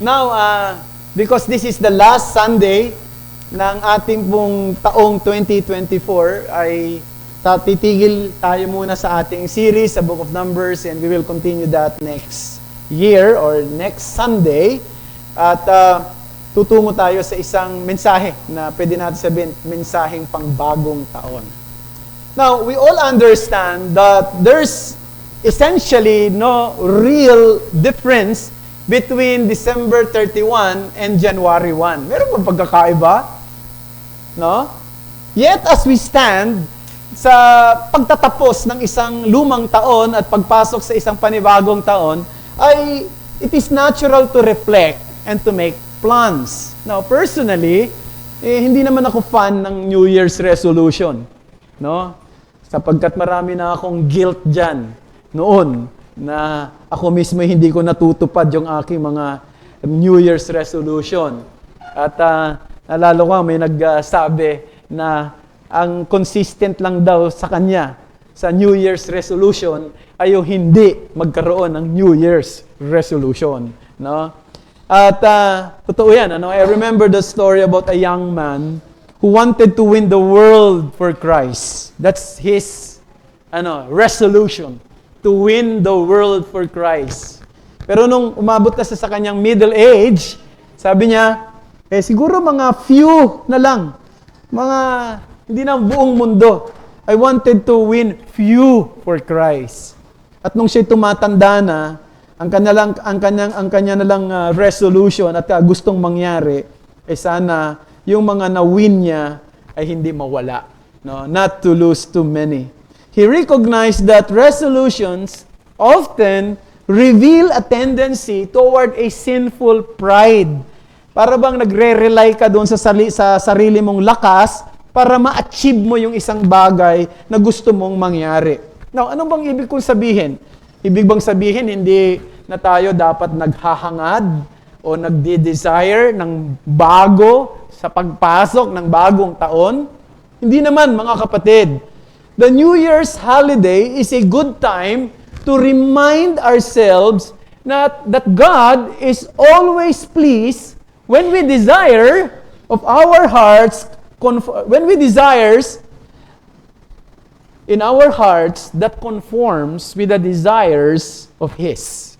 now, because this is the last Sunday ng ating pong taong 2024, ay titigil tayo muna sa ating series sa Book of Numbers, and we will continue that next year or next Sunday. At tutungo tayo sa isang mensahe na pwede natin sabihin, mensaheng pangbagong taon. Now, we all understand that there's essentially no real difference between December 31 and January 1. Meron ba pagkakaiba? No? Yet, as we stand sa pagtatapos ng isang lumang taon at pagpasok sa isang panibagong taon, ay it is natural to reflect and to make plans. Now, personally, hindi naman ako fan ng New Year's resolution. No? Sapagkat marami na akong guilt dyan noon na ako mismo hindi ko natutupad yung aking mga New Year's resolution. At nalalo ko, may nagsabi na ang consistent lang daw sa kanya sa New Year's resolution ay yung hindi magkaroon ng New Year's resolution. No? At totoo yan. Ano? I remember the story about a young man who wanted to win the world for Christ. That's his resolution, to win the world for Christ. Pero nung umabot na sa kanyang middle age, sabi niya, siguro mga few na lang. Hindi na buong mundo. I wanted to win few for Christ. At nung siya tumatanda na, ang kanya na lang resolution at gustong mangyari, sana yung mga na-win niya ay hindi mawala. No? Not to lose too many. He recognized that resolutions often reveal a tendency toward a sinful pride. Para bang nagre-rely ka doon sa sarili mong lakas para ma-achieve mo yung isang bagay na gusto mong mangyari. Now, ano bang ibig kong sabihin? Ibig bang sabihin, hindi na tayo dapat naghahangad o nagde-desire ng bago sa pagpasok ng bagong taon? Hindi naman, mga kapatid. The New Year's holiday is a good time to remind ourselves that God is always pleased when we desire of our hearts, when we desires in our hearts that conforms with the desires of His.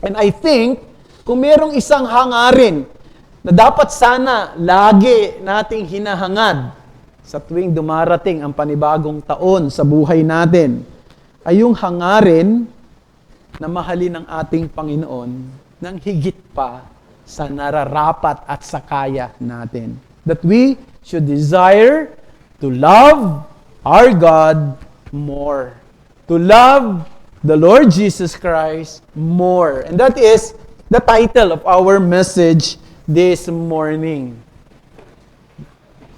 And I think, kung merong isang hangarin na dapat sana lagi nating hinahangad sa tuwing dumarating ang panibagong taon sa buhay natin, ay yung hangarin na mahalin ng ating Panginoon ng higit pa sa nararapat at sa kaya natin. That we should desire to love our God more. To love the Lord Jesus Christ more. And that is the title of our message this morning.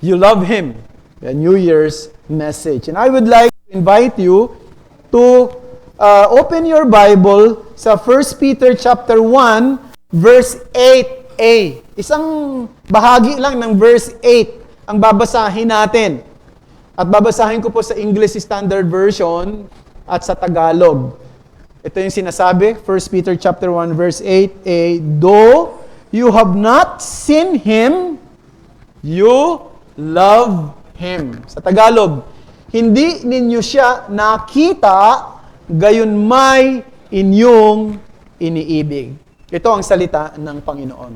You love Him. The New Year's message. And I would like to invite you to open your Bible sa 1 Peter chapter 1, verse 8a. Isang bahagi lang ng verse 8 ang babasahin natin. At babasahin ko po sa English Standard Version at sa Tagalog. Ito yung sinasabi, 1 Peter chapter 1, verse 8a. Though you have not seen Him, you love Him. Sa Tagalog, hindi ninyo siya nakita, gayon may inyong iniibig. Ito ang salita ng Panginoon.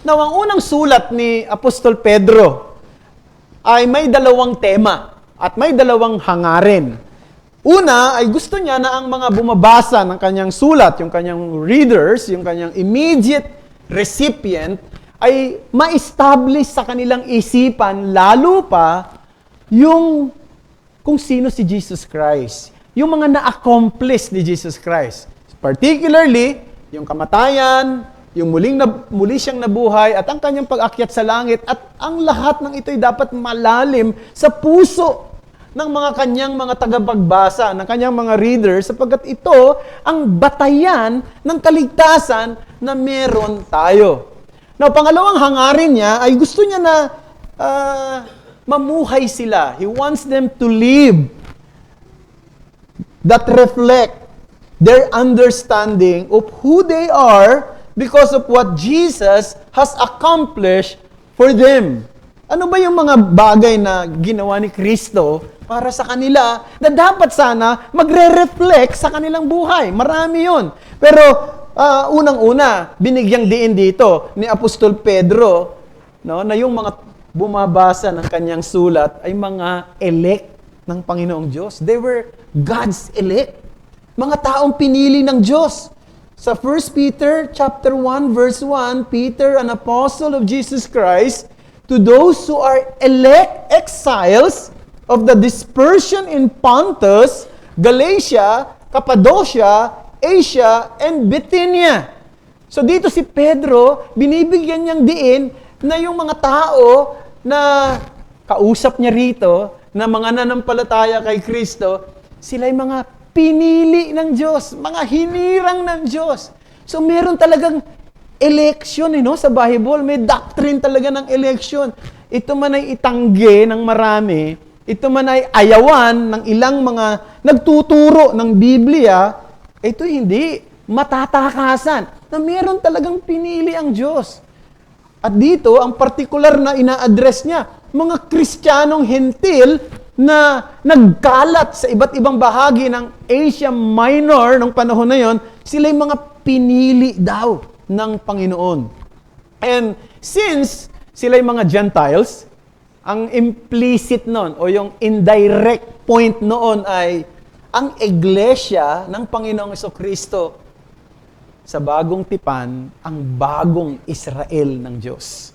Now, ang unang sulat ni Apostol Pedro ay may dalawang tema at may dalawang hangarin. Una ay gusto niya na ang mga bumabasa ng kanyang sulat, yung kanyang readers, yung kanyang immediate recipient, ay ma-establish sa kanilang isipan, lalo pa, yung kung sino si Jesus Christ. Yung mga na-accomplish ni Jesus Christ. Particularly, yung kamatayan, yung muli siyang nabuhay, at ang kanyang pag-akyat sa langit, at ang lahat ng ito'y dapat malalim sa puso ng mga kanyang mga tagapagbasa, ng kanyang mga readers, sapagkat ito ang batayan ng kaligtasan na meron tayo. Now, pangalawang hangarin niya ay gusto niya na mamuhay sila. He wants them to live that reflect their understanding of who they are because of what Jesus has accomplished for them. Ano ba yung mga bagay na ginawa ni Kristo para sa kanila na dapat sana magre-reflect sa kanilang buhay? Marami yon. Pero unang-una, binigyang diin dito ni Apostol Pedro, no, na yung mga bumabasa ng kanyang sulat ay mga elect ng Panginoong Diyos. They were God's elect. Mga taong pinili ng Diyos. Sa 1 Peter chapter 1 verse 1, Peter, an apostle of Jesus Christ, to those who are elect exiles of the dispersion in Pontus, Galatia, Cappadocia, Asia, and Bithynia. So dito si Pedro, binibigyan niyang diin na yung mga tao na kausap niya rito, na mga nanampalataya kay Kristo, sila'y mga pinili ng Diyos, mga hinirang ng Diyos. So meron talagang election sa Bible. May doctrine talaga ng election. Ito man ay itanggi ng marami, ito man ay ayawan ng ilang mga nagtuturo ng Biblia, ito hindi matatakasan na meron talagang pinili ang Diyos. At dito, ang partikular na ina-address niya, mga Kristiyanong hentil na nagkalat sa iba't ibang bahagi ng Asia Minor nung panahon na yon, sila'y mga pinili daw ng Panginoon. And since sila'y mga Gentiles, ang implicit noon o yung indirect point noon ay ang iglesia ng Panginoong Jesucristo sa bagong tipan, ang bagong Israel ng Diyos.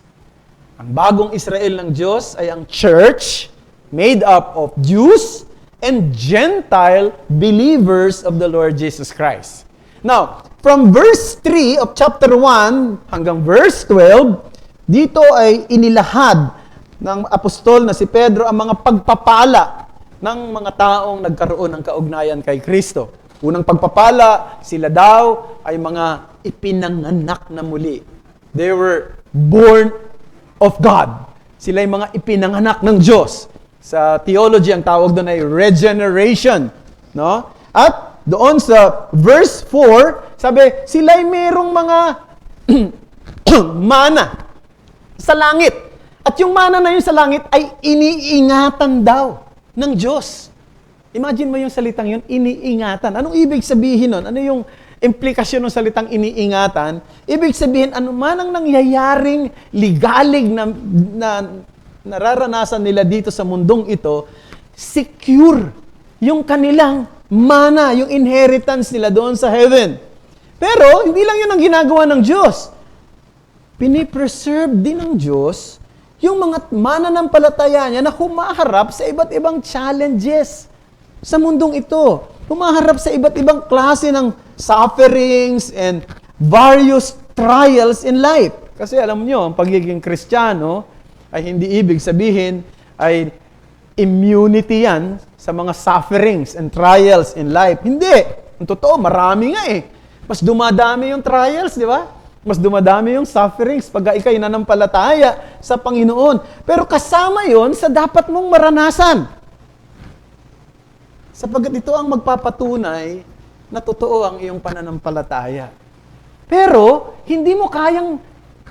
Ang bagong Israel ng Diyos ay ang church made up of Jews and Gentile believers of the Lord Jesus Christ. Now, from verse 3 of chapter 1 hanggang verse 12, dito ay inilahad ng apostol na si Pedro ang mga pagpapala ng mga taong nagkaroon ng kaugnayan kay Kristo. Unang pagpapala, sila daw ay mga ipinanganak na muli. They were born of God. Sila ay mga ipinanganak ng Diyos. Sa theology, ang tawag doon ay regeneration. No? At doon sa verse 4, sabi, sila ay merong mga mana sa langit. At yung mana na yun sa langit ay iniingatan daw ng Diyos. Imagine mo yung salitang yun, iniingatan. Anong ibig sabihin nun? Ano yung implikasyon ng salitang iniingatan? Ibig sabihin, ano man ang nangyayaring ligalig na nararanasan nila dito sa mundong ito, secure yung kanilang mana, yung inheritance nila doon sa heaven. Pero, hindi lang yun ang ginagawa ng Diyos. Pinipreserve din ng Diyos yung mga mananampalataya niya na humaharap sa iba't ibang challenges sa mundong ito. Humaharap sa iba't ibang klase ng sufferings and various trials in life. Kasi alam nyo, ang pagiging Kristiyano ay hindi ibig sabihin ay immunity yan sa mga sufferings and trials in life. Hindi. Ang totoo, marami nga eh. Mas dumadami yung trials, di ba? Mas dumadami yung sufferings pag ikay nanampalataya sa Panginoon. Pero kasama yon sa dapat mong maranasan. Sapagkat ito ang magpapatunay na totoo ang iyong pananampalataya. Pero, hindi mo kayang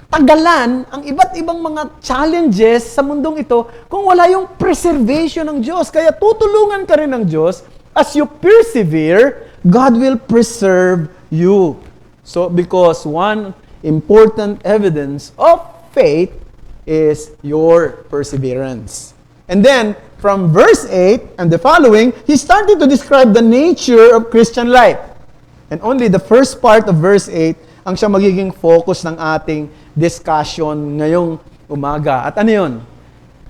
tagalan ang iba't ibang mga challenges sa mundong ito kung wala yung preservation ng Diyos. Kaya tutulungan ka rin ng Diyos. As you persevere, God will preserve you. So, because one important evidence of faith is your perseverance. And then, from verse 8 and the following, he started to describe the nature of Christian life. And only the first part of verse 8 ang siya magiging focus ng ating discussion ngayong umaga. At ano yun?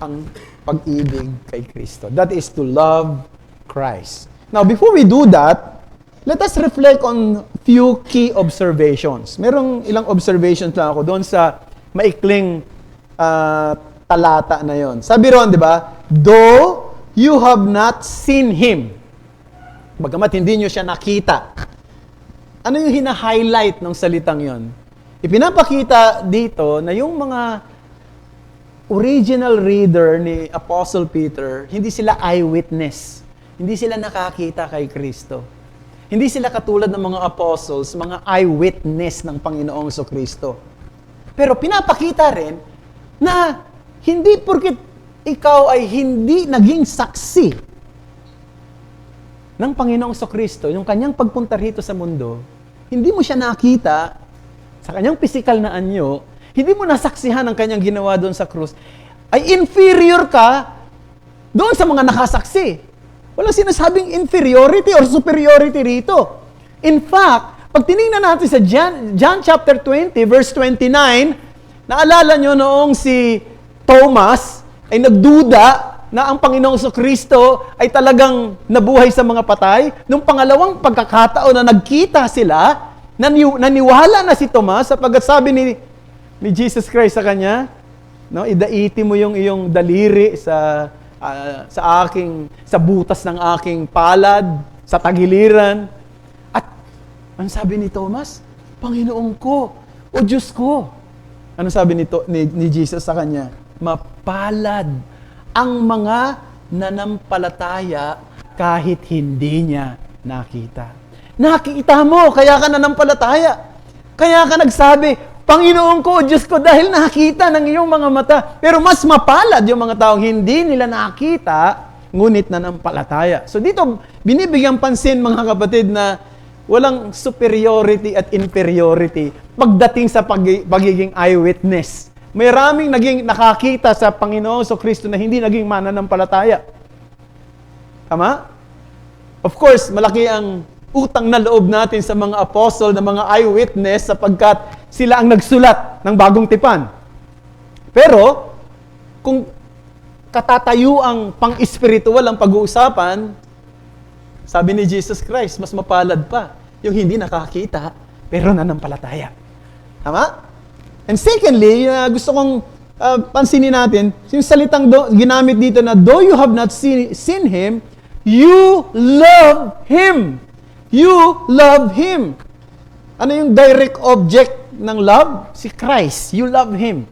Ang pag-ibig kay Kristo. That is to love Christ. Now, before we do that, let us reflect on few key observations. Merong ilang observations lang ako doon sa maikling talata na yon. Sabi ron, di ba? Though you have not seen Him. Bagamat hindi nyo siya nakita. Ano yung hina-highlight ng salitang yon? Ipinapakita dito na yung mga original reader ni Apostle Peter, hindi sila eyewitness. Hindi sila nakakita kay Kristo. Hindi sila katulad ng mga apostles, mga eyewitness ng Panginoong Kristo. Pero pinapakita rin na hindi porket ikaw ay hindi naging saksi ng Panginoong Kristo, yung kanyang pagpunta rito sa mundo, hindi mo siya nakita sa kanyang physical na anyo, hindi mo nasaksihan ang kanyang ginawa doon sa krus, ay inferior ka doon sa mga nakasaksi. Walang sinasabing inferiority or superiority rito. In fact, pag tinignan natin sa John chapter 20, verse 29, naalala nyo noong si Thomas ay nagduda na ang Panginoong Kristo ay talagang nabuhay sa mga patay. Nung pangalawang pagkakataon na nagkita sila, naniwala na si Thomas sapagkat sabi ni Jesus Christ sa kanya, no, idaiti mo yung iyong daliri sa butas ng aking palad, sa tagiliran. At ano sabi ni Thomas? Panginoon ko, o Diyos ko. Ano sabi ni Jesus sa kanya? Mapalad ang mga nanampalataya kahit hindi niya nakita. Nakita mo, kaya ka nanampalataya. Kaya ka nagsabi, Panginoon ko, Diyos ko, dahil nakita ng iyong mga mata. Pero mas mapalad yung mga taong hindi nila nakita, ngunit nanampalataya. So dito, binibigyang pansin mga kapatid na walang superiority at inferiority pagdating sa pagiging eyewitness. May raming naging nakakita sa Panginoon Kristo na hindi naging mananampalataya. Tama? Of course, malaki ang utang na loob natin sa mga apostle, na mga eyewitness, sapagkat sila ang nagsulat ng bagong tipan. Pero, kung katatayuang pang-espiritual ang pag-uusapan, sabi ni Jesus Christ, mas mapalad pa yung hindi nakakita, pero nanampalataya. Tama? And secondly, gusto kong pansinin natin, yung salitang ginamit dito na, though you have not seen Him, you love Him. You love Him. Ano yung direct object ng love? Si Christ. You love Him.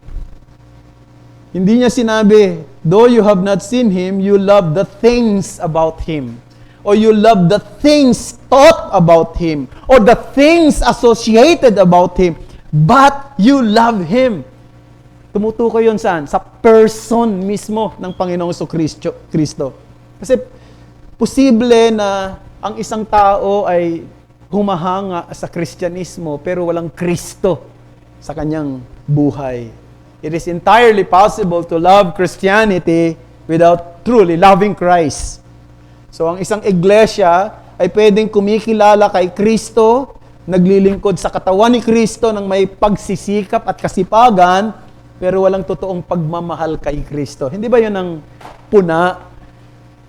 Hindi niya sinabi, though you have not seen Him, you love the things about Him. Or you love the things taught about Him. Or the things associated about Him. But you love Him. Tumutukoy yun saan? Sa person mismo ng Panginoong Kristo. Kasi posible na ang isang tao ay humahanga sa Kristyanismo pero walang Kristo sa kanyang buhay. It is entirely possible to love Christianity without truly loving Christ. So ang isang iglesia ay pwedeng kumikilala kay Kristo, naglilingkod sa katawan ni Kristo ng may pagsisikap at kasipagan, pero walang totoong pagmamahal kay Kristo. Hindi ba yun ang puna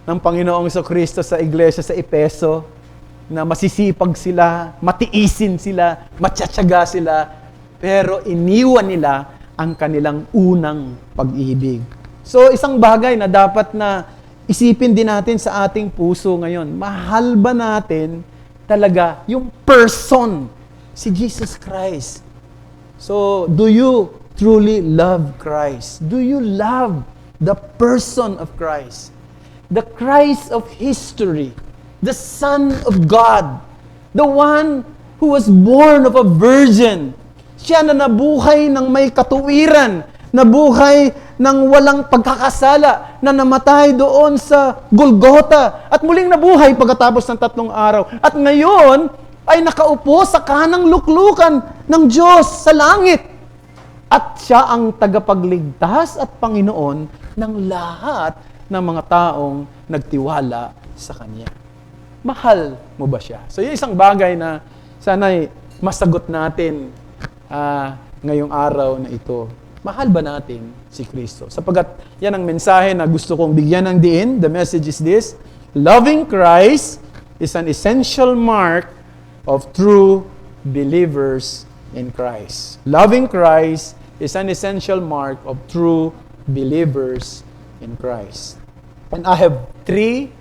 ng Panginoong Kristo sa iglesia sa Efeso, na masisipag sila, matiisin sila, matsatsaga sila, pero iniwan nila ang kanilang unang pag-ibig. So, isang bagay na dapat na isipin din natin sa ating puso ngayon, mahal ba natin talaga yung person, si Jesus Christ? So, do you truly love Christ? Do you love the person of Christ? The Christ of history, the Son of God, the one who was born of a virgin. Siya na nabuhay ng may katuwiran, nabuhay ng walang pagkakasala, na namatay doon sa Golgotha, at muling nabuhay pagkatapos ng 3 araw. At ngayon, ay nakaupo sa kanang luklukan ng Diyos sa langit. At siya ang tagapagligtas at Panginoon ng lahat ng mga taong nagtiwala sa Kanya. Mahal mo ba siya? So, yung isang bagay na sana'y masagot natin ngayong araw na ito. Mahal ba natin si Kristo? Sapagkat yan ang mensahe na gusto kong bigyan ng diin. The message is this: loving Christ is an essential mark of true believers in Christ. Loving Christ is an essential mark of true believers in Christ. And I have 3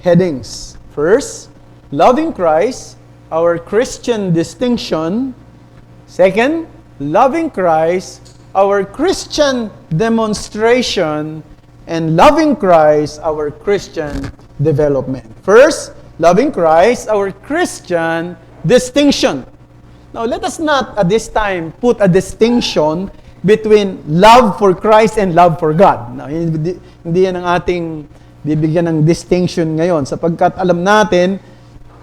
headings. First, loving Christ, our Christian distinction. Second, loving Christ, our Christian demonstration. And loving Christ, our Christian development. First, loving Christ, our Christian distinction. Now, let us not at this time put a distinction between love for Christ and love for God. Now, hindi yan ang ating bibigyan ng distinction ngayon sapagkat alam natin,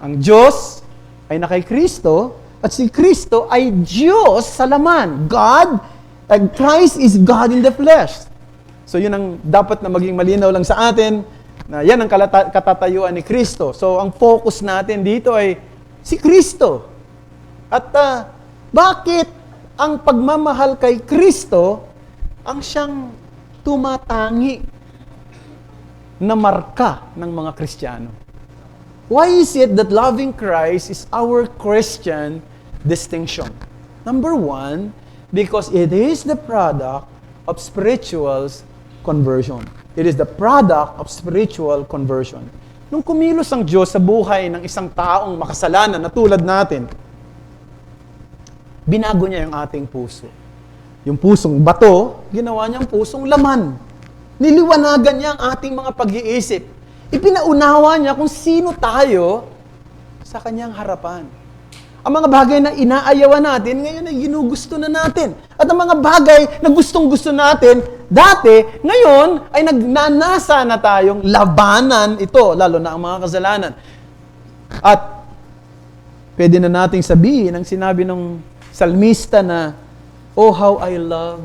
ang Diyos ay na kay Kristo at si Kristo ay Diyos sa laman. God, and Christ is God in the flesh. So, yun ang dapat na maging malinaw lang sa atin na yan ang katatayuan ni Kristo. So, ang focus natin dito ay si Kristo. At bakit ang pagmamahal kay Kristo ang siyang tumatangi na marka ng mga Kristiyano? Why is it that loving Christ is our Christian distinction? Number one, because it is the product of spiritual conversion. It is the product of spiritual conversion. Nung kumilos ang Diyos sa buhay ng isang taong makasalanan na tulad natin, binago niya yung ating puso. Yung pusong bato, ginawa niyang pusong laman. Niliwanagan niya ang ating mga pag-iisip. Ipinaunawa niya kung sino tayo sa kanyang harapan. Ang mga bagay na inaayawan natin, ngayon ay ginugusto na natin. At ang mga bagay na gustong-gusto natin, dati, ngayon ay nagnanasa na tayong labanan ito, lalo na ang mga kasalanan. At pwede na nating sabihin ang sinabi ng salmista na, "Oh, how I love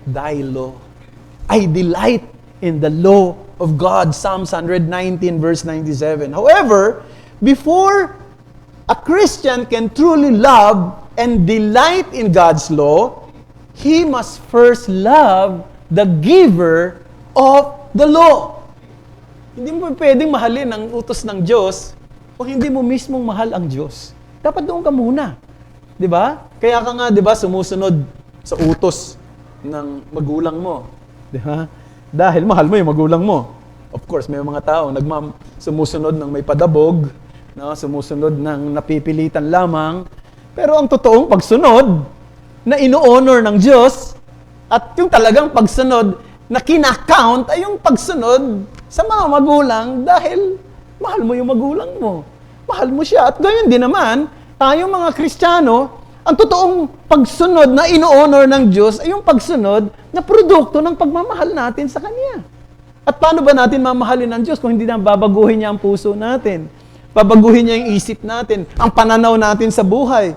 thy law. I delight in the law of God." Psalms 119 verse 97. However, before a Christian can truly love and delight in God's law, he must first love the giver of the law. Hindi mo pwedeng mahalin ang utos ng Diyos kung hindi mo mismong mahal ang Diyos. Dapat doon ka muna. 'Di ba? Kaya ka nga, 'di ba, sumusunod sa utos ng magulang mo. 'Di ba? Dahil mahal mo yung magulang mo. Of course, may mga tao sumusunod ng may padabog, no, sumusunod ng napipilitan lamang. Pero ang totoong pagsunod na ino-honor ng Diyos at yung talagang pagsunod na kinakount ay yung pagsunod sa mga magulang dahil mahal mo yung magulang mo. Mahal mo siya. At gayon din naman, tayong mga Kristiyano, ang totoong pagsunod na ino-honor ng Diyos ay yung pagsunod na produkto ng pagmamahal natin sa Kanya. At paano ba natin mamahalin ng Diyos kung hindi na babaguhin niya ang puso natin? Babaguhin niya yung isip natin, ang pananaw natin sa buhay,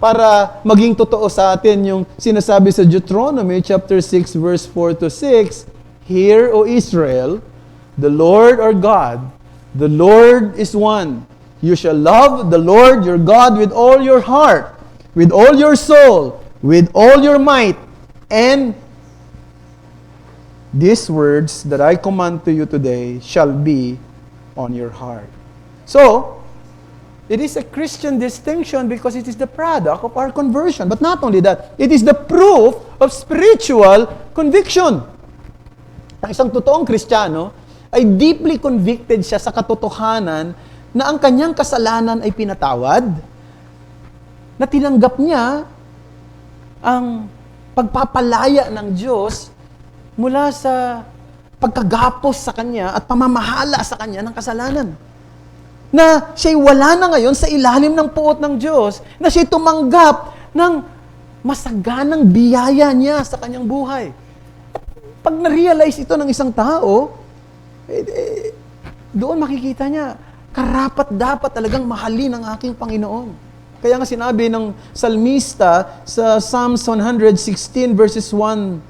para maging totoo sa atin yung sinasabi sa Deuteronomy chapter 6 verse 4 to 6, "Hear, O Israel, the Lord our God, the Lord is one. You shall love the Lord your God with all your heart, with all your soul, with all your might, and these words that I command to you today shall be on your heart." So, it is a Christian distinction because it is the product of our conversion. But not only that, it is the proof of spiritual conviction. Ang isang totoong Kristiyano ay deeply convicted siya sa katotohanan na ang kanyang kasalanan ay pinatawad, na tinanggap niya ang pagpapalaya ng Diyos mula sa pagkagapos sa kanya at pamamahala sa kanya ng kasalanan. Na siya'y wala na ngayon sa ilalim ng puot ng Diyos, na siya'y tumanggap ng masaganang biyaya niya sa kanyang buhay. Pag na-realize ito ng isang tao, doon makikita niya, karapat-dapat talagang mahalin ang aking Panginoon. Kaya nga sinabi ng salmista sa Psalms 116 verses 1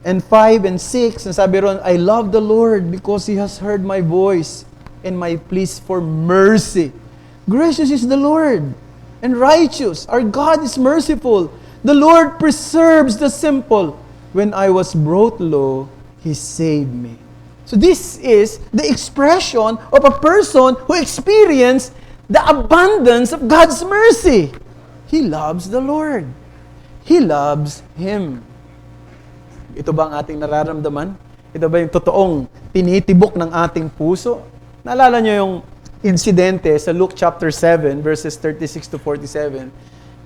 and 5 and 6, sabi ron, "I love the Lord because He has heard my voice and my pleas for mercy. Gracious is the Lord and righteous. Our God is merciful. The Lord preserves the simple. When I was brought low, He saved me." So this is the expression of a person who experienced the abundance of God's mercy. He loves the Lord. He loves Him. Ito ba ang ating nararamdaman? Ito ba yung totoong tinitibok ng ating puso? Naalala niyo yung insidente sa Luke chapter 7 verses 36 to 47.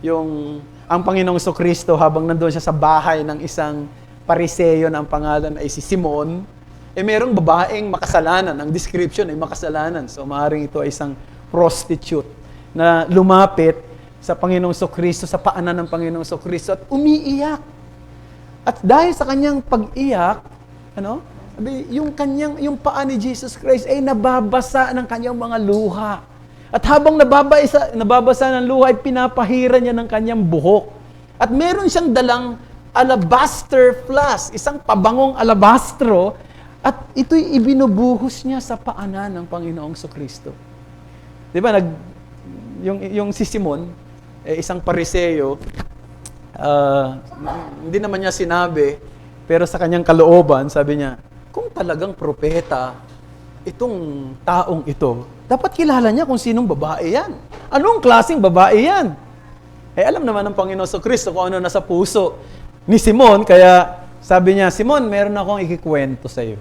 Yung ang Panginoong Kristo habang nandoon siya sa bahay ng isang Pariseo na ang pangalan ay si Simon, merong babaeng makasalanan. Ang description ay makasalanan. So, maaaring ito ay isang prostitute na lumapit sa Panginoong Kristo, sa paanan ng Panginoong Kristo at umiiyak. At dahil sa kanyang pag-iyak, yung paa ni Jesus Christ ay nababasa ng kanyang mga luha. At habang nababasa ng luha, ay pinapahira niya ng kanyang buhok. At meron siyang dalang alabaster flask, isang pabangong alabastro, at ito'y ibinubuhos niya sa paanan ng Panginoong Kristo. Di ba, yung si Simon, isang Pariseo, hindi naman niya sinabi, pero sa kanyang kalooban, sabi niya, kung talagang propeta, itong taong ito, dapat kilala niya kung sinong babae yan. Anong klaseng babae yan? Alam naman ng Panginoon Kristo kung ano nasa puso ni Simon, kaya sabi niya, Simon, meron akong ikikwento sa iyo.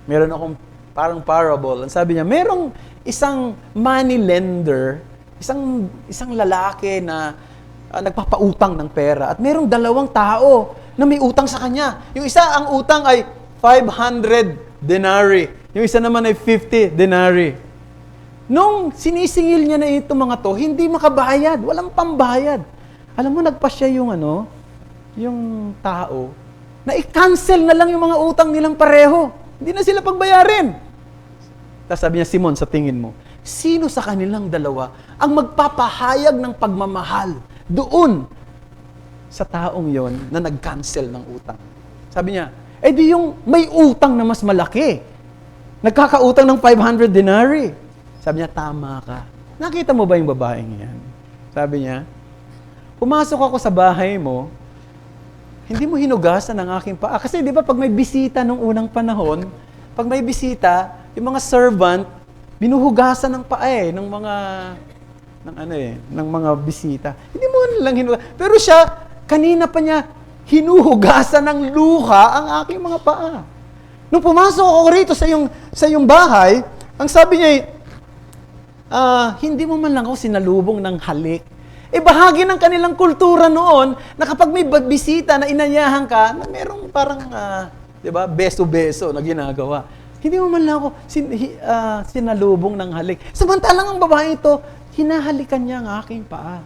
Meron akong parang parable. Sabi niya, merong isang money lender, isang lalaki na nagpapautang ng pera at merong dalawang tao na may utang sa kanya. Yung isa, ang utang ay 500 denarii. Yung isa naman ay 50 denarii. Nung sinisingil niya na itong mga to, hindi makabayad. Walang pambayad. Alam mo, nagpasya yung tao na i-cancel na lang yung mga utang nilang pareho. Hindi na sila pagbayarin. Tapos sabi niya, Simon, sa tingin mo, sino sa kanilang dalawa ang magpapahayag ng pagmamahal doon sa taong yon na nag-cancel ng utang? Sabi niya, di yung may utang na mas malaki. Nagkakautang ng 500 denarii. Sabi niya, tama ka. Nakita mo ba yung babaeng yan? Sabi niya, pumasok ako sa bahay mo, hindi mo hinugasan ang aking paa. Kasi di ba pag may bisita nung unang panahon, pag may bisita, yung mga servant, binuhugasan ng paa ng mga bisita. Hindi mo lang hinugasan. Pero siya, kanina pa niya, hinuhugasan ng luha ang aking mga paa. Nung pumasok ako rito sa iyong bahay, ang sabi niya, hindi mo man lang ako sinalubong ng halik. Bahagi ng kanilang kultura noon na kapag may bisita na inanyahan ka, na merong parang, di ba, beso-beso na ginagawa. Hindi mo man lang ako sinalubong ng halik. Samantalang ang babae ito, hinahalikan niya ang aking paa.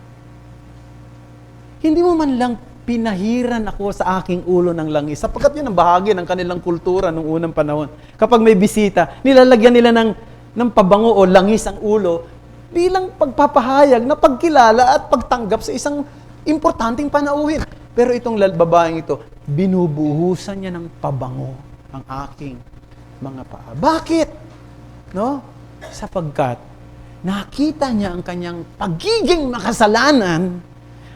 Hindi mo man lang pinahiran ako sa aking ulo ng langis. Sapagkat yun ang bahagi ng kanilang kultura noong unang panahon. Kapag may bisita, nilalagyan nila ng pabango o langis ang ulo bilang pagpapahayag na pagkilala at pagtanggap sa isang importanteng panauhin. Pero itong babaeng ito, binubuhusan niya ng pabango ang aking mga paa. Bakit? No? Sapagkat nakita niya ang kanyang pagiging makasalanan.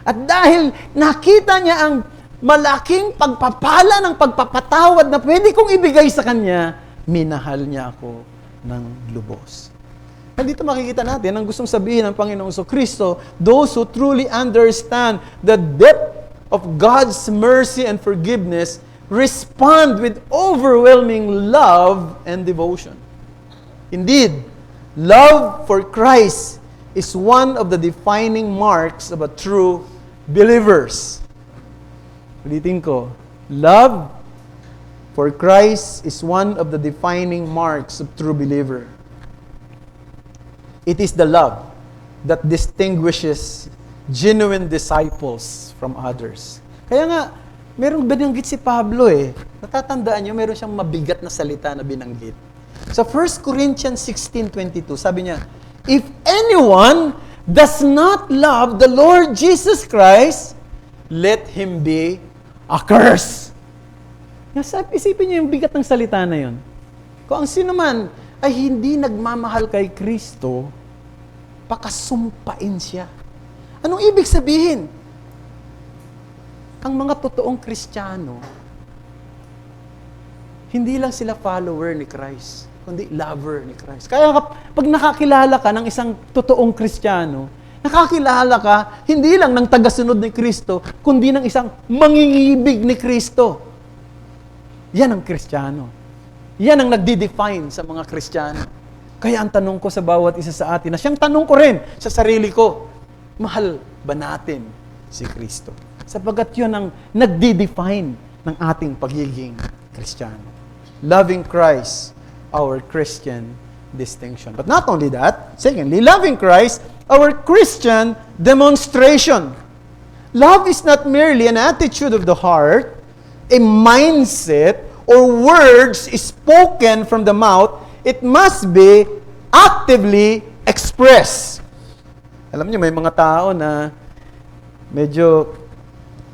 At dahil nakita niya ang malaking pagpapala ng pagpapatawad na pwede kong ibigay sa kanya, minahal niya ako ng lubos. Dito makikita natin ang gustong sabihin ng Panginoong Kristo, those who truly understand the depth of God's mercy and forgiveness respond with overwhelming love and devotion. Indeed, love for Christ is one of the defining marks of a true believers. Ulitin ko, love for Christ is one of the defining marks of true believer. It is the love that distinguishes genuine disciples from others. Kaya nga, merong binanggit si Pablo Natatandaan niyo, meron siyang mabigat na salita na binanggit. Sa 1 Corinthians 16:22, sabi niya, if anyone does not love the Lord Jesus Christ, let him be accursed. Isipin niyo yung bigat ng salita na yun. Kung ang sino man ay hindi nagmamahal kay Kristo, pakasumpain siya. Anong ibig sabihin? Ang mga totoong Kristiyano, hindi lang sila follower ni Christ, kundi lover ni Christ. Kaya pag nakakilala ka ng isang totoong Kristiyano, nakakilala ka hindi lang ng tagasunod ni Kristo, kundi ng isang mangingibig ni Kristo. Yan ang Kristiyano. Yan ang nagdi-define sa mga Kristiyano. Kaya ang tanong ko sa bawat isa sa atin, na siyang tanong ko rin sa sarili ko, mahal ba natin si Kristo? Sapagkat yun ang nagdi-define ng ating pagiging Kristiyano. loving Christ, our Christian distinction. But not only that, secondly, loving Christ, our Christian demonstration. Love is not merely an attitude of the heart, a mindset, or words spoken from the mouth. It must be actively expressed. Alam niyo, may mga tao na medyo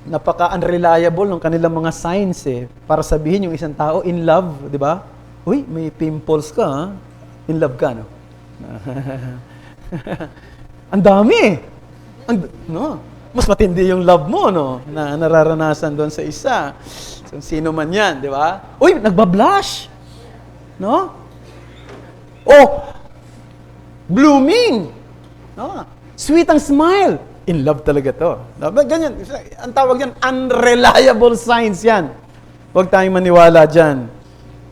napaka-unreliable ng kanilang mga signs para sabihin yung isang tao in love, di ba? Uy, may pimples ka, ha? In love ka, no? Ang dami. No? Mas matindi yung love mo, no? Na nararanasan doon sa isa. So, sino man yan, di ba? Uy, nagbablush. No? Oh, blooming. No? Sweet ang smile. In love talaga to. No? Ganyan. Ang tawag yan, unreliable signs yan. Huwag tayong maniwala dyan.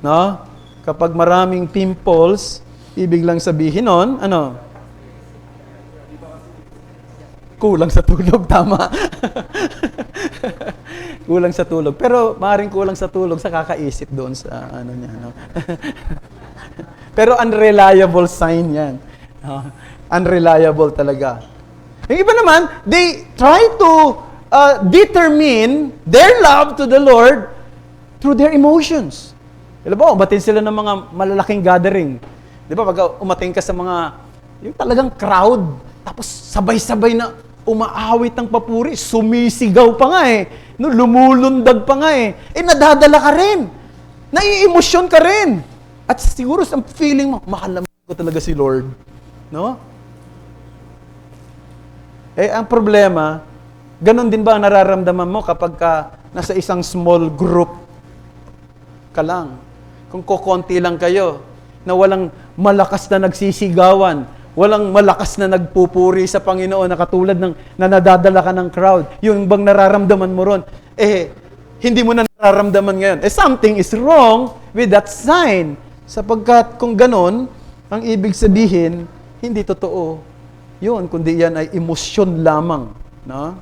No? Kapag maraming pimples, ibig lang sabihin nun, ano? Kulang sa tulog, tama. Kulang sa tulog. Pero maaaring kulang sa tulog sa kakaisip doon sa ano niya, no? Pero unreliable sign yan. Unreliable talaga. Yung iba naman, they try to determine their love to the Lord through their emotions. Alam mo, umatin sila ng mga malalaking gathering. Di ba, pag umating ka sa mga, yung talagang crowd, tapos sabay-sabay na umaawit ng papuri, sumisigaw pa nga no, lumulundag pa nga nadadala ka rin. Naiemosyon ka rin. At siguro sa feeling mo, mahal na ko talaga si Lord. No? Ang problema, ganun din ba ang nararamdaman mo kapag nasa isang small group ka lang? Kung kukonti lang kayo, na walang malakas na nagsisigawan, walang malakas na nagpupuri sa Panginoon na katulad ng na nadadala ka ng crowd, yung bang nararamdaman mo ron, hindi mo na nararamdaman ngayon. Something is wrong with that sign. Sapagkat kung ganon, ang ibig sabihin, hindi totoo yun, kundi yan ay emosyon lamang. No?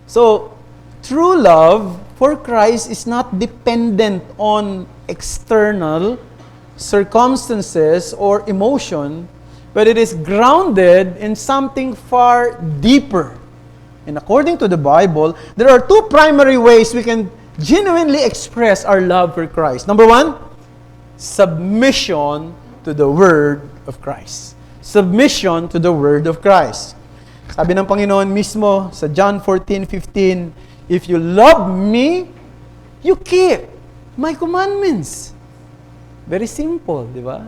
So, true love for Christ is not dependent on external circumstances or emotion, but it is grounded in something far deeper. And according to the Bible, there are two primary ways we can genuinely express our love for Christ. Number one, submission to the Word of Christ. Submission to the Word of Christ. Sabi ng Panginoon mismo sa John 14:15, if you love me, you keep my commandments. Very simple, di ba?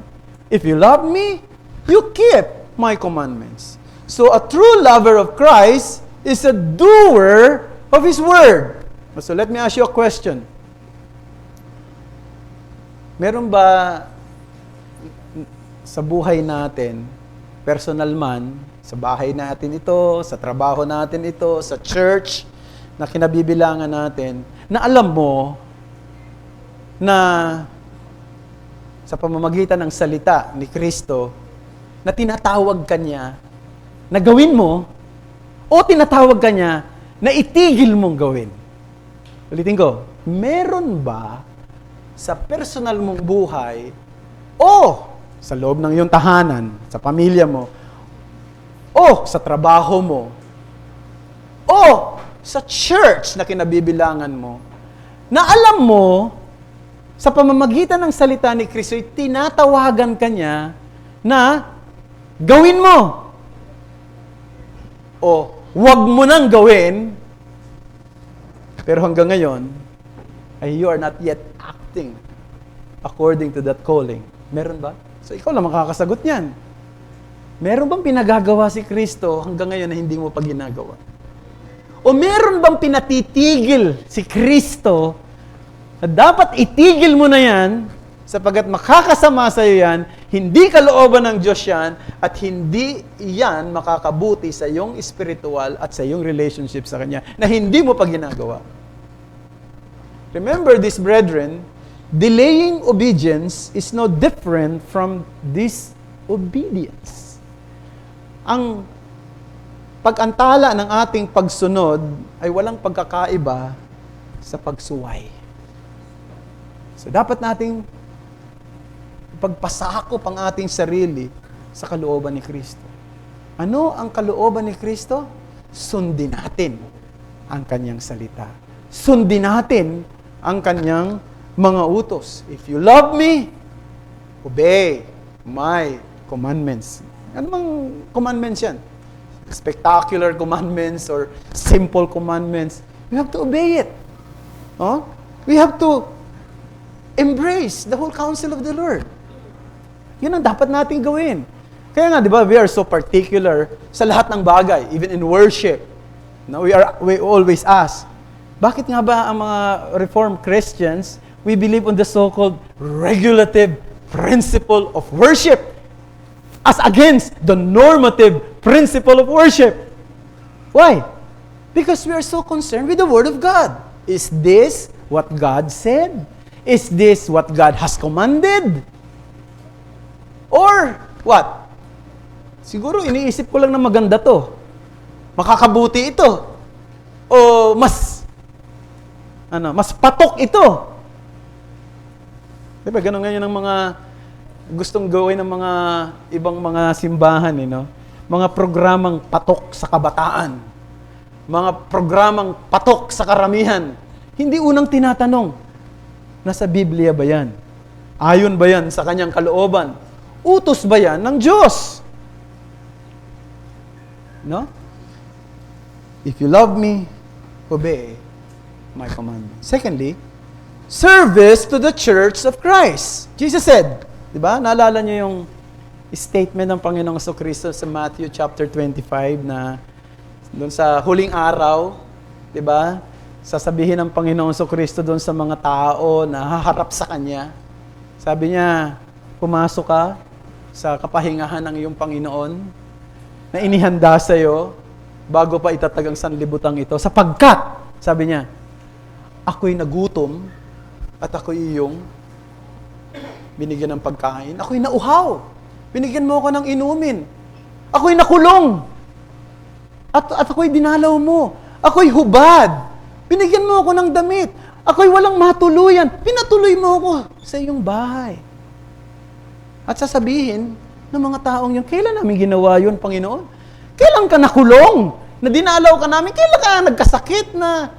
If you love me, you keep my commandments. So a true lover of Christ is a doer of His Word. So let me ask you a question. Meron ba sa buhay natin, personal man, sa bahay natin ito, sa trabaho natin ito, sa church na kinabibilangan natin, na alam mo na sa pamamagitan ng salita ni Kristo, na tinatawag ka niya na gawin mo, o tinatawag ka niya na itigil mong gawin. Ulitin ko, meron ba sa personal mong buhay o sa loob ng iyong tahanan, sa pamilya mo, o sa trabaho mo, o sa church na kinabibilangan mo, na alam mo, sa pamamagitan ng salita ni Kristo, tinatawagan ka niya na gawin mo. O wag mo nang gawin, pero hanggang ngayon, ay you are not yet acting according to that calling. Meron ba? So ikaw lang makakasagot niyan. Meron bang pinagagawa si Kristo hanggang ngayon na hindi mo pa ginagawa? O meron bang pinatitigil si Kristo na dapat itigil mo na yan sapagkat makakasama sa iyo yan, hindi kalooban ng Diyos yan, at hindi yan makakabuti sa iyong spiritual at sa iyong relationship sa Kanya na hindi mo pa ginagawa? Remember this, brethren, delaying obedience is no different from disobedience. Ang pag-antala ng ating pagsunod ay walang pagkakaiba sa pagsuway. So dapat nating pagpasakop ang ating sarili sa kalooban ni Kristo. Ano ang kalooban ni Kristo? Sundin natin ang kanyang salita. Sundin natin ang kanyang mga utos. If you love me, obey my commandments. Ano bang commandments yan? Spectacular commandments or simple commandments. We have to obey it. Oh? We have to embrace the whole counsel of the Lord. Yun ang dapat nating gawin. Kaya nga, di ba, we are so particular sa lahat ng bagay, even in worship. No, we always ask, bakit nga ba ang mga Reformed Christians, we believe on the so-called regulative principle of worship as against the normative principle of worship? Why? Because we are so concerned with the Word of God. Is this what God said? Is this what God has commanded? Or what? Siguro iniisip ko lang na maganda to. Makakabuti ito. O mas patok ito. Diba, ganun ngayon ang mga gustong gawin ng mga ibang mga simbahan, no? Mga programang patok sa kabataan. Mga programang patok sa karamihan. Hindi unang tinatanong, nasa Biblia ba yan? Ayon ba yan sa kanyang kalooban? Utos ba yan ng Diyos? No? If you love me, obey my commandment. Secondly, service to the church of Christ. Jesus said, di ba? Naalala niyo yung statement ng Panginoong Kristo sa Matthew chapter 25 na doon sa huling araw, di ba? Sasabihin ng Panginoong Kristo doon sa mga tao na haharap sa Kanya. Sabi niya, pumasok ka sa kapahingahan ng iyong Panginoon na inihanda sa iyo bago pa itatag ang sanlibutang ito. Sapagkat, sabi niya, ako'y nagutom at ako'y iyong binigyan ng pagkain. Ako'y nauhaw. Binigyan mo ako ng inumin. Ako'y nakulong. At ako'y dinalaw mo. Ako'y hubad. Binigyan mo ako ng damit. Ako'y walang matuluyan. Pinatuloy mo ako sa iyong bahay. At sasabihin ng mga taong yun, kailan namin ginawa yun, Panginoon? Kailan ka nakulong? Na dinalaw ka namin? Kailan ka nagkasakit na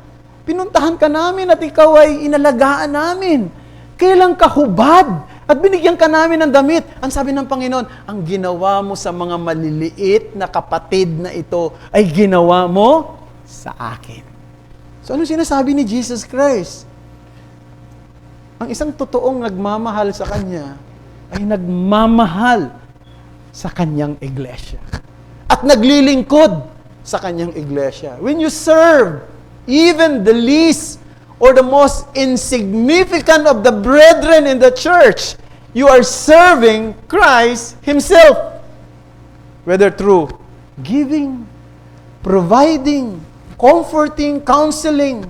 pinuntahan ka namin at ikaw ay inalagaan namin? Kailan ka hubad at binigyan ka namin ng damit? Ang sabi ng Panginoon, ang ginawa mo sa mga maliliit na kapatid na ito ay ginawa mo sa akin. So ano sinasabi ni Jesus Christ? Ang isang totoong nagmamahal sa Kanya ay nagmamahal sa Kanyang iglesia. At naglilingkod sa Kanyang iglesia. When you serve even the least or the most insignificant of the brethren in the church, you are serving Christ Himself. Whether through giving, providing, comforting, counseling,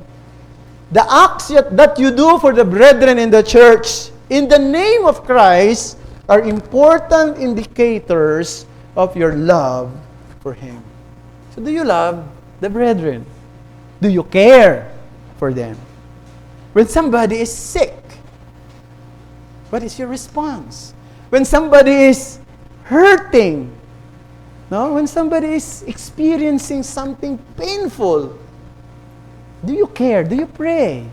the acts that you do for the brethren in the church in the name of Christ are important indicators of your love for Him. So do you love the brethren? Do you care for them? When somebody is sick, what is your response? When somebody is hurting, no? When somebody is experiencing something painful, do you care? Do you pray?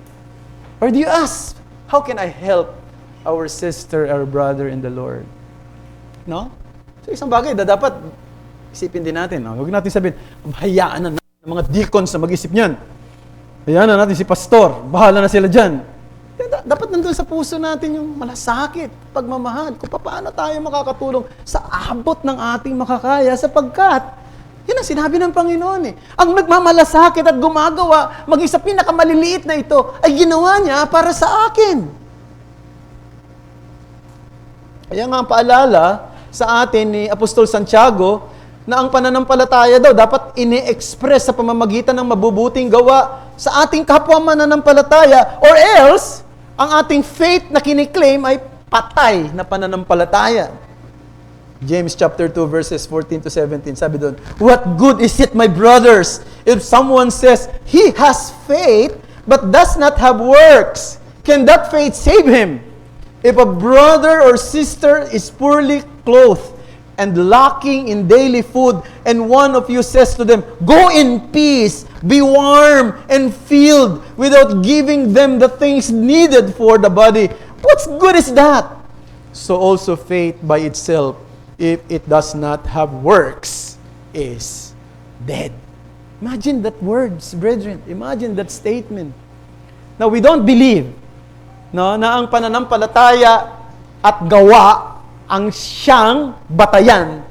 Or do you ask, how can I help our sister, our brother in the Lord? No? So isang bagay na dapat isipin din natin. No? Huwag natin sabihin, hayaan na ng mga deacons na mag-isip niyan. Hayaan na natin si pastor. Bahala na sila dyan. Dapat nandun sa puso natin yung malasakit, pagmamahal, kung paano tayo makakatulong sa abot ng ating makakaya sapagkat yun ang sinabi ng Panginoon eh. Ang nagmamalasakit at gumagawa, maging sa pinakamaliliit na ito, ay ginawa niya para sa akin. Kaya nga ang paalala sa atin ni Apostol Santiago na ang pananampalataya daw dapat ini-express sa pamamagitan ng mabubuting gawa sa ating kapwa mananampalataya or else ang ating faith na kiniklaim ay patay na pananampalataya. James chapter 2 verses 14 to 17, sabi doon, what good is it, my brothers, if someone says he has faith but does not have works? Can that faith save him? If a brother or sister is poorly clothed and lacking in daily food, and one of you says to them, "Go in peace, be warm and filled," without giving them the things needed for the body, what good is that? So also faith by itself, if it does not have works, is dead. Imagine that words, brethren. Imagine that statement. Now, we don't believe na ang pananampalataya at gawa ang siyang batayan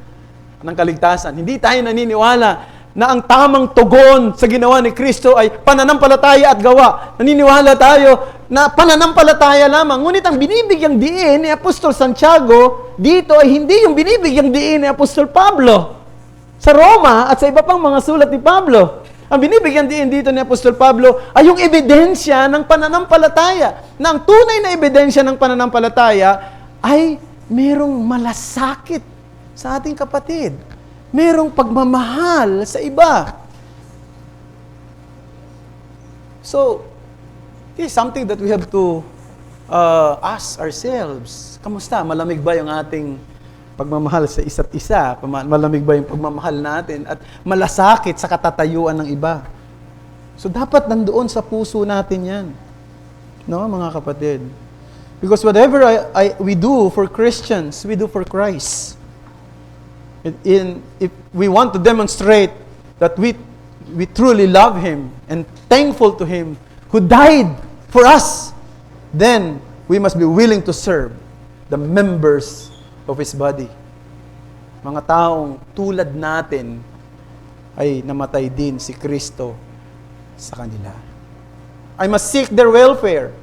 ng kaligtasan. Hindi tayo naniniwala na ang tamang tugon sa ginawa ni Kristo ay pananampalataya at gawa. Naniniwala tayo na pananampalataya lamang. Ngunit ang binibigyang diin ni Apostol Santiago dito ay hindi yung binibigyang diin ni Apostol Pablo sa Roma at sa iba pang mga sulat ni Pablo. Ang binibigyan din dito ni Apostol Pablo ay yung ebidensya ng pananampalataya. Na ang tunay na ebidensya ng pananampalataya ay merong malasakit sa ating kapatid. Merong pagmamahal sa iba. So, this is something that we have to ask ourselves. Kamusta? Malamig ba yung ating pagmamahal sa isa't isa? Malamig ba yung pagmamahal natin? At malasakit sa katatayuan ng iba? So, dapat nandoon sa puso natin yan. No, mga kapatid? Because whatever we do for Christians, we do for Christ. If we want to demonstrate that we truly love Him and thankful to Him who died for us, then we must be willing to serve the members of His body. Mga taong tulad natin ay namatay din si Kristo sa kanila. I must seek their welfare,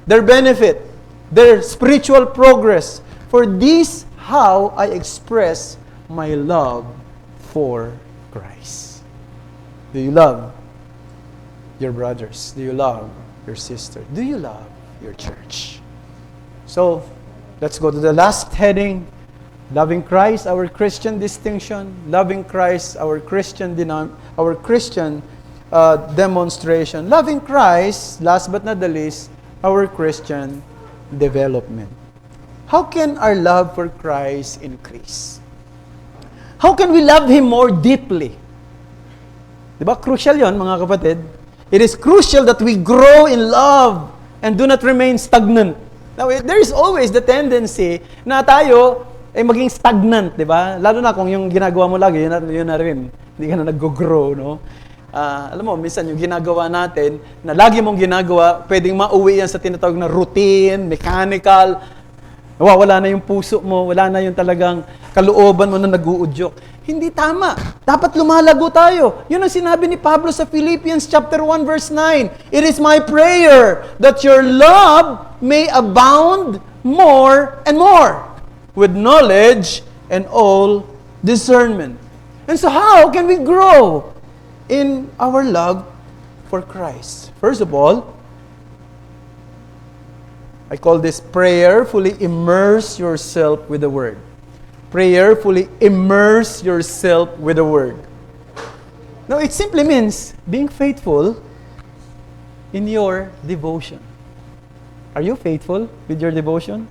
their benefit, their spiritual progress. For this how I express my love for Christ. Do you love your brothers? Do you love your sister? Do you love your church? So, let's go to the last heading. Loving Christ, our Christian distinction. Loving Christ, our Christian demonstration. Loving Christ, last but not the least, our Christian development. How can our love for Christ increase? How can we love Him more deeply? Diba? Crucial yon, mga kapatid. It is crucial that we grow in love and do not remain stagnant. Now, there is always the tendency na tayo ay maging stagnant, di ba? Lalo na kung yung ginagawa mo lagi, yun na rin. Hindi ka na nag-grow, no? Alam mo, minsan yung ginagawa natin, na lagi mong ginagawa, pwedeng mauwi yan sa tinatawag na routine, mechanical. Wala na yung puso mo, wala na yung talagang kalooban mo na nag-uudyok. Hindi tama. Dapat lumalago tayo. Yun ang sinabi ni Pablo sa Philippians chapter 1 verse 9. It is my prayer that your love may abound more and more with knowledge and all discernment. And so how can we grow in our love for Christ? First of all, I call this prayerfully immerse yourself with the Word. Prayerfully immerse yourself with the Word. Now, it simply means being faithful in your devotion. Are you faithful with your devotion?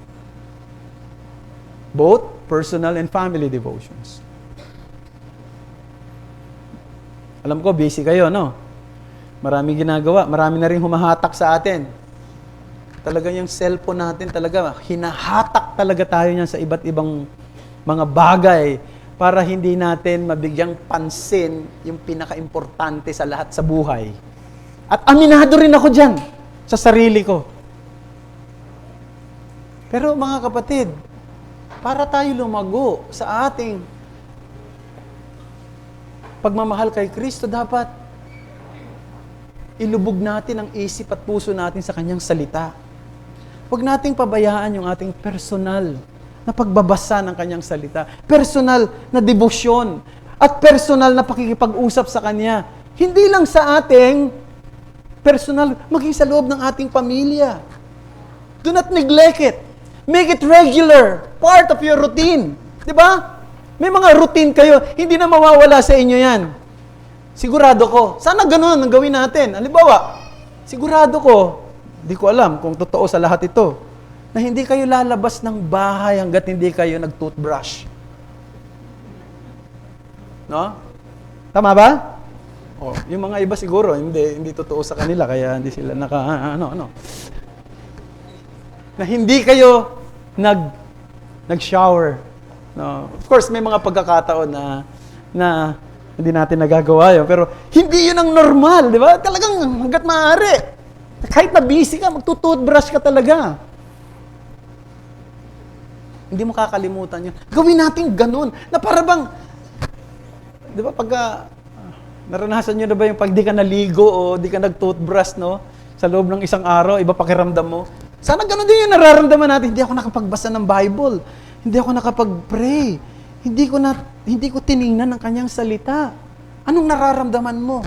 Both personal and family devotions. Alam ko, busy kayo, no? Maraming ginagawa. Marami na rin humahatak sa atin. Talagang yung cellphone natin, talaga, hinahatak talaga tayo niyan sa iba't ibang mga bagay para hindi natin mabigyang pansin yung pinaka-importante sa lahat sa buhay. At aminado rin ako dyan sa sarili ko. Pero mga kapatid, para tayo lumago sa ating pagmamahal kay Kristo, dapat ilubog natin ang isip at puso natin sa Kanyang salita. Huwag nating pabayaan yung ating personal na pagbabasa ng Kanyang salita, personal na debosyon, at personal na pakikipag-usap sa Kanya. Hindi lang sa ating personal, maging sa loob ng ating pamilya. Do not neglect it. Make it regular, part of your routine. Di ba? May mga routine kayo, hindi na mawawala sa inyo yan. Sigurado ko, sana ganun ang gawin natin. Halimbawa, sigurado ko, di ko alam kung totoo sa lahat ito, na hindi kayo lalabas ng bahay hanggat hindi kayo nag-toothbrush. No? Tama ba? Oh, yung mga iba siguro, hindi totoo sa kanila, kaya hindi sila na hindi kayo nag-shower. No? Of course, may mga pagkakataon na hindi natin nagagawa yun, pero hindi yun ang normal, di ba? Talagang hanggat maaari. Kahit na busy ka, magtutoothbrush ka talaga. Hindi mo kakalimutan yun. Gawin natin ganun, na para bang, di ba, naranasan nyo na ba yung pag di ka naligo o di ka nag-toothbrush, no? Sa loob ng isang araw, iba pakiramdam mo. Sana ganun din yung nararamdaman natin. Hindi ako nakapagbasa ng Bible. Hindi ako nakapag-pray. Hindi ko tiningnan ang kanyang salita. Anong nararamdaman mo?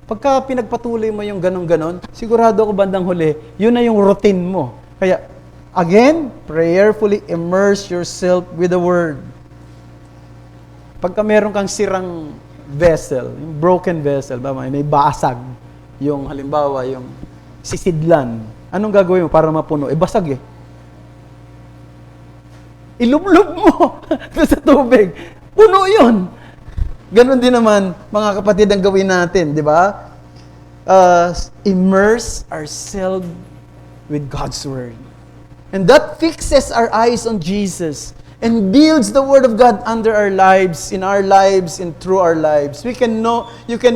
Pagka pinagpatuloy mo yung ganun-ganon, sigurado ako bandang huli, yun na yung routine mo. Kaya, again, prayerfully immerse yourself with the Word. Pagka meron kang sirang vessel, yung broken vessel, may basag, yung halimbawa, yung sisidlan, anong gagawin mo para mapuno? Basag eh. Ilublob mo sa tubig. Puno yun. Ganon din naman, mga kapatid, ang gawin natin, di ba? Immerse ourselves with God's Word. And that fixes our eyes on Jesus and builds the Word of God under our lives, in our lives, and through our lives. You can know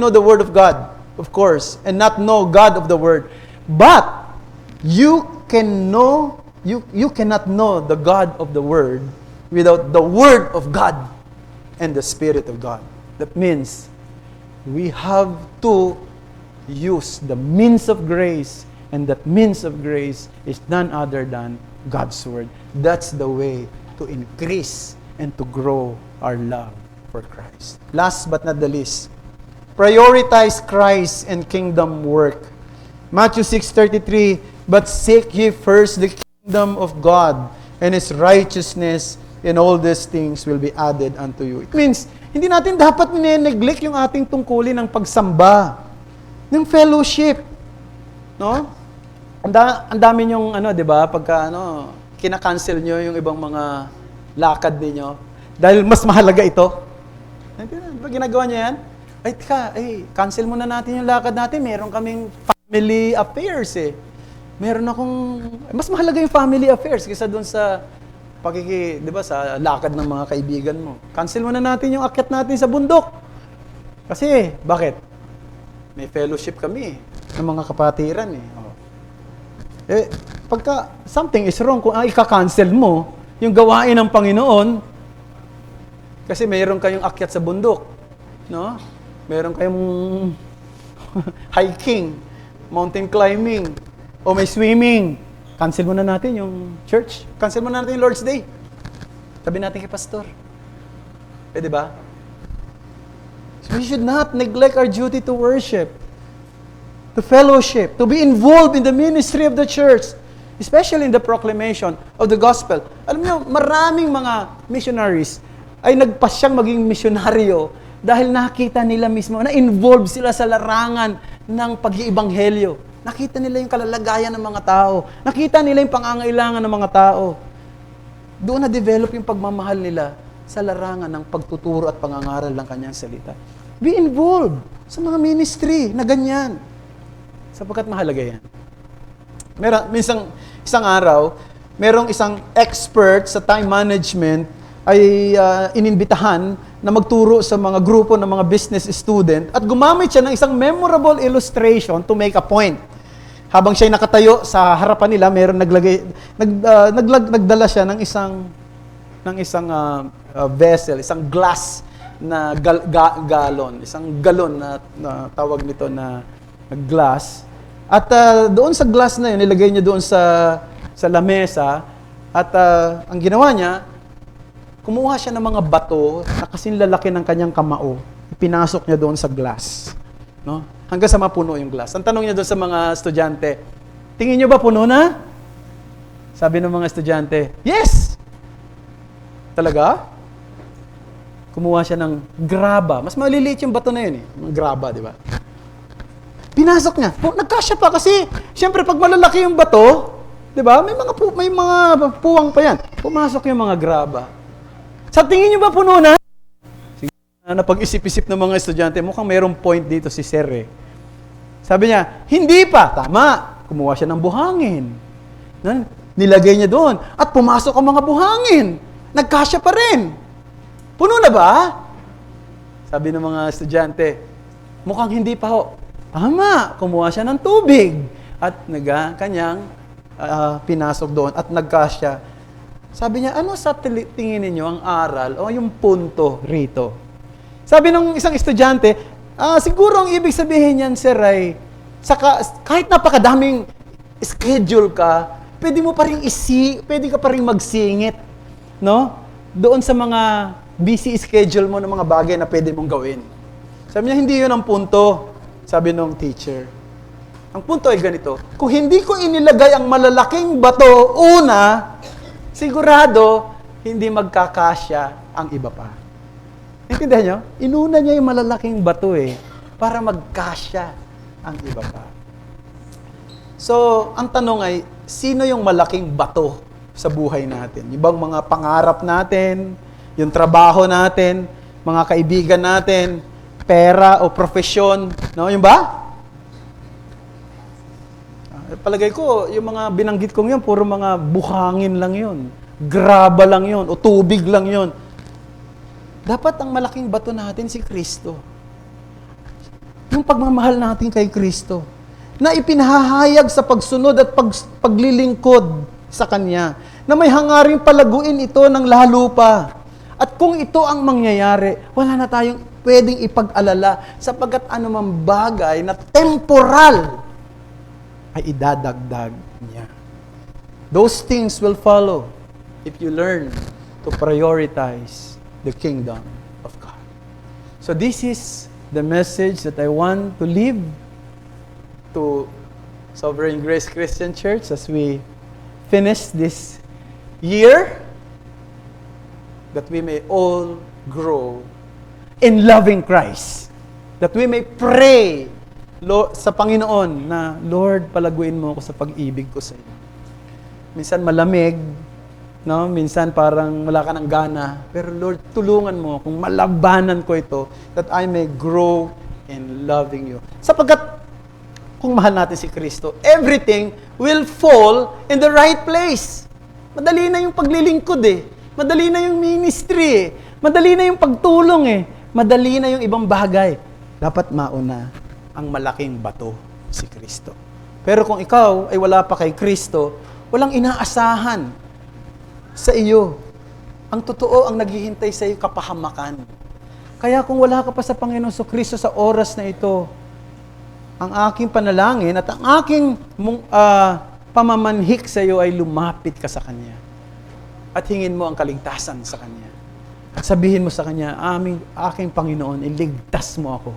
the Word of God, of course, and not know God of the Word. But you cannot know the God of the Word without the Word of God and the Spirit of God. That means we have to use the means of grace, and that means of grace is none other than God's Word. That's the way to increase and to grow our love for Christ. Last but not the least, prioritize Christ and kingdom work. Matthew 6:33, but seek ye first the kingdom of God and His righteousness, and all these things will be added unto you. It means, hindi natin dapat nine-neglect yung ating tungkulin ng pagsamba, ng fellowship. No? Ang dami yung di ba, pagka kina-cancel nyo yung ibang mga lakad ninyo dahil mas mahalaga ito. Pag ginagawa nyo yan, cancel muna natin yung lakad natin. Meron kaming family affairs eh. Mas mahalaga yung family affairs kaysa doon sa di ba, sa lakad ng mga kaibigan mo. Cancel muna natin yung akyat natin sa bundok. Kasi, bakit? May fellowship kami ng mga kapatiran eh. Pagka something is wrong, kung ika-cancel mo yung gawain ng Panginoon, kasi mayroon kayong akyat sa bundok, no? Mayroon kayong hiking, mountain climbing, o may swimming. Cancel muna natin yung church. Cancel muna natin yung Lord's Day. Sabi natin kay pastor. Di ba? So we should not neglect our duty to worship, to fellowship, to be involved in the ministry of the church, especially in the proclamation of the gospel. Alam niyo, maraming mga missionaries ay nagpasyang maging misyonaryo dahil nakita nila mismo, na-involved sila sa larangan ng pag-iibanghelyo. Nakita nila yung kalalagayan ng mga tao. Nakita nila yung pangangailangan ng mga tao. Doon na-develop yung pagmamahal nila sa larangan ng pagtuturo at pangangaral ng kanyang salita. Be involved sa mga ministry na ganyan. Sapagkat mahalaga yan. Isang araw, merong isang expert sa time management ay inimbitahan na magturo sa mga grupo ng mga business student at gumamit siya ng isang memorable illustration to make a point. Habang siya'y nakatayo sa harapan nila, meron nagdala siya ng isang vessel, isang glass na galon, isang galon na tawag nito na glass. At doon sa glass na yun, nilagay niya doon sa lamesa at ang ginawa niya, kumuha siya ng mga bato na kasing lalaki ng kanyang kamao, pinasok niya doon sa glass. No? Hanggang sa mapuno yung glass. Ang tanong niya doon sa mga estudyante, tingin niyo ba puno na? Sabi ng mga estudyante, yes! Talaga? Kumuha siya ng graba. Mas maliliit yung bato na yun eh. Mga graba, di ba? Pinasok niya. Nagkasya pa kasi, siyempre, pag malalaki yung bato, di ba? May mga puwang pa yan. Pumasok yung mga graba. Sa tingin niyo ba puno na? Napag-isip-isip ng mga estudyante, mukhang mayroong point dito si Sir eh. Sabi niya, hindi pa. Tama. Kumuha siya ng buhangin. Nilagay niya doon. At pumasok ang mga buhangin. Nagkasya pa rin. Puno na ba? Sabi ng mga estudyante, mukhang hindi pa ho. Tama. Kumuha siya ng tubig. At kanyang pinasok doon at nagkasya. Sabi niya, ano sa tingin ninyo ang aral o yung punto rito? Sabi ng isang estudyante, siguro ang ibig sabihin niyan, sir, ay kahit napakadaming schedule ka, pwede ka pa rin magsingit, no? Doon sa mga busy schedule mo ng mga bagay na pwede mong gawin. Sabi niya, hindi yun ang punto, sabi nung teacher. Ang punto ay ganito, kung hindi ko inilagay ang malalaking bato una, sigurado, hindi magkakasya ang iba pa. Intindihan nyo? Inuna niya yung malalaking bato para magkasya ang iba pa. So, ang tanong ay, sino yung malaking bato sa buhay natin? Yung bang mga pangarap natin, yung trabaho natin, mga kaibigan natin, pera o profesyon, no? Yung ba? Palagay ko, yung mga binanggit kong yun, puro mga buhangin lang yun. Graba lang yun, o tubig lang yun. Dapat ang malaking bato natin si Kristo. Yung pagmamahal natin kay Kristo. Na ipinahahayag sa pagsunod at paglilingkod sa Kanya. Na may hangaring palaguin ito ng lalo pa. At kung ito ang mangyayari, wala na tayong pwedeng ipag-alala sapagkat anumang bagay na temporal ay idadagdag niya. Those things will follow if you learn to prioritize the kingdom of God. So this is the message that I want to leave to Sovereign Grace Christian Church as we finish this year, that we may all grow in loving Christ. That we may pray sa Panginoon na, Lord, palaguin mo ako sa pag-ibig ko sa iyo. Minsan malamig, no? Minsan parang wala ka ng gana. Pero Lord, tulungan mo kung malabanan ko ito that I may grow in loving you. Sapagkat kung mahal natin si Kristo, everything will fall in the right place. Madali na yung paglilingkod Madali na yung ministry Madali na yung pagtulong Madali na yung ibang bagay. Dapat mauna ang malaking bato, si Kristo. Pero kung ikaw ay wala pa kay Kristo, walang inaasahan sa iyo. Ang totoo, ang naghihintay sa iyo, kapahamakan. Kaya kung wala ka pa sa Panginoon Kristo sa oras na ito, ang aking panalangin at ang aking pamamanhik sa iyo ay lumapit ka sa Kanya. At hingin mo ang kaligtasan sa Kanya. At sabihin mo sa Kanya, aking Panginoon, iligtas mo ako.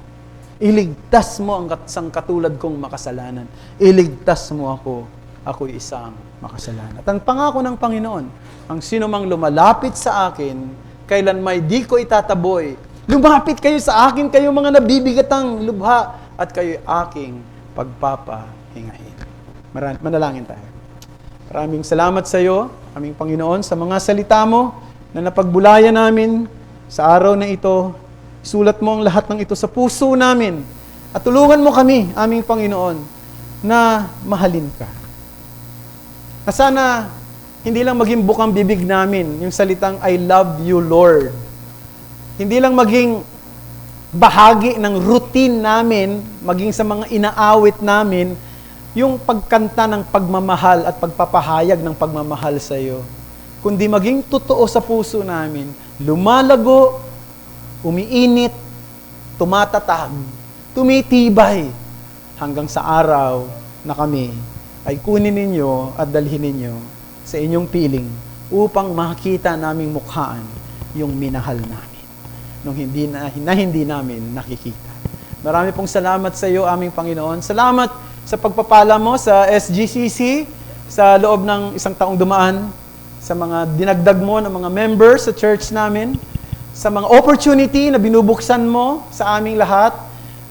Iligtas mo ang katulad kong makasalanan. Iligtas mo ako. Ako'y isang makasalanan. At ang pangako ng Panginoon, ang sino mang lumalapit sa akin, kailan may di ko itataboy. Lumapit kayo sa akin, kayo mga nabibigatang lubha, at kayo aking pagpapahingahin. Manalangin tayo. Maraming salamat sa iyo, aming Panginoon, sa mga salita mo na napagbulayan namin sa araw na ito. Isulat mo ang lahat ng ito sa puso namin. At tulungan mo kami, aming Panginoon, na mahalin ka. Na sana hindi lang maging bukang bibig namin yung salitang I love you, Lord. Hindi lang maging bahagi ng routine namin, maging sa mga inaawit namin, yung pagkanta ng pagmamahal at pagpapahayag ng pagmamahal sa iyo. Kundi maging totoo sa puso namin, lumalago, umiinit, tumatatag, tumitibay, hanggang sa araw na kami ay kunin ninyo at dalhin ninyo sa inyong piling upang makita naming mukhaan yung minahal namin nung hindi namin nakikita. Marami pong salamat sa iyo, aming Panginoon. Salamat sa pagpapala mo sa SGCC sa loob ng isang taong dumaan, sa mga dinagdag mo ng mga members sa church namin, sa mga opportunity na binubuksan mo sa aming lahat,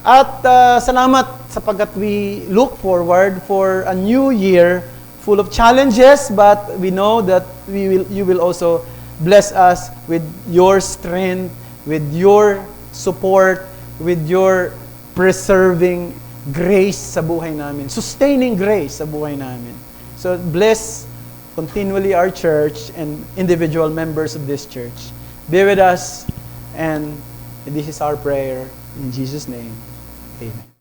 At salamat sapagkat we look forward for a new year full of challenges, but we know that you will also bless us with your strength, with your support, with your preserving grace sa buhay namin, sustaining grace sa buhay namin. So bless continually our church and individual members of this church. Be with us, and this is our prayer in Jesus' name. Amen.